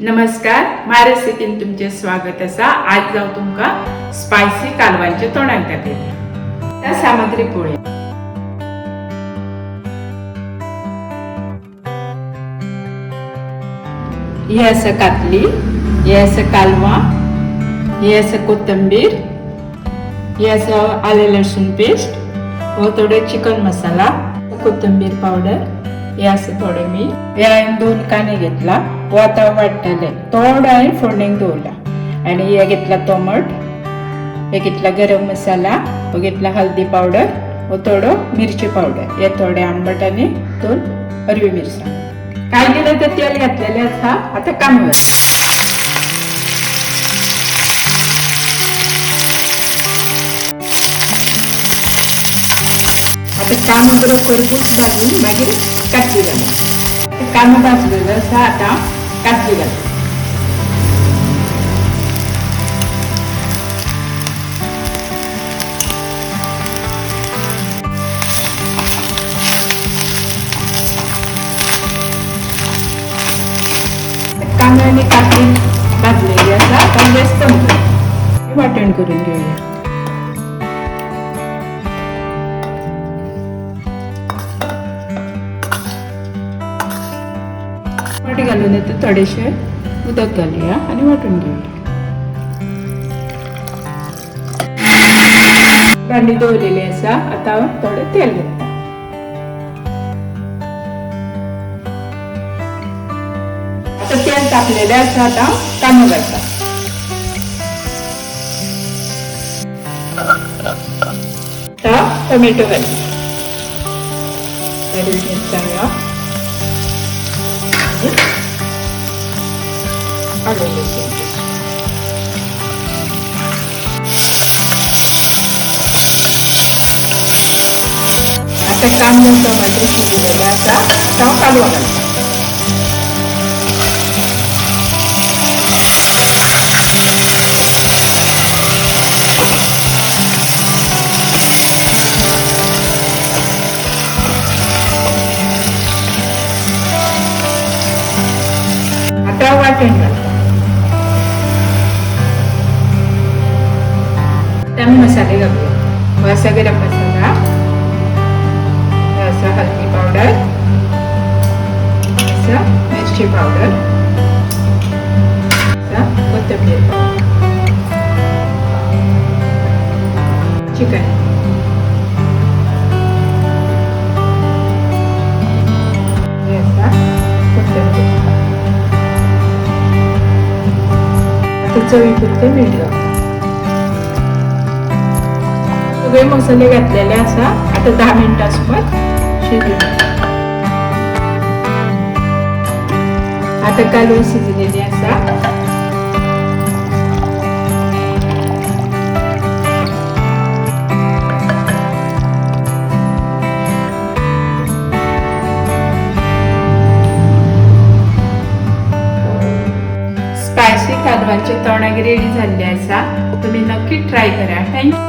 नमस्कार, माझ्या रेसिपीन तुमचे स्वागत असा. आज जाऊ तुमका स्पायसी कालवांचे तोंडाक दाखयता. त्या सामग्री पळय. हे असं कातली, हे असं कालवा, हे असं कोथिंबीर, हे असं आले लसूण पेस्ट, व थोडे चिकन मसाला, कोथिंबीर पावडर, हे असं थोडे मीठ. हे हांवें 2 कांदे घेतला, व आता वाटतले. थोडं हांवें फोडणेक दवरला. आणि हे घेतला टोमॅटो, हे घेतला गरम मसाला, व घेतला हल्दी पावडर, व थोडं मिरची पावडर, हे थोडे आंबट आणि 2 हिरवी मिरसांग. काय केलं तर तेल घातलेले असा. आता कांदे आता कांदो बरो खरपूस भाजून मागीर कातली घालून. कांदो भाजलेलो आसा. आता कातली घालून. कांदा आणि काकडी भाजलेली असा. पण जास्त वाटण करून घेऊया. वाटी घालून येते. थोडेसे उदक घालूया आणि वाटून घेऊया. भांडी दवरलेली असा. आता थोडे तेल घालता. आता तेल तापलेले असा. आता कांदो घालता. आता टोमॅटो घालता. आता कांदा टोमॅटो शिजलेला असा. आता कालवा घालता. आता वाटण घालता. त्यामुळे मसाले घालूया. असा गरम मसाला, असा हल्दी पावडर, असा मिरची पावडर, असा कोथिंबीर पावडर, चिकन, असा कोथिंबीर. आता चवीपुरते मीठ घालतो. सगळे मसाले घातलेले असा. आता 10 मिनिटांसोबत शिजून. आता कालवण शिजलेली असा. स्पायसी कालवांचे तोंडाक रेडी झाले असा. तुम्ही नक्की ट्राय करा. थँक्यू.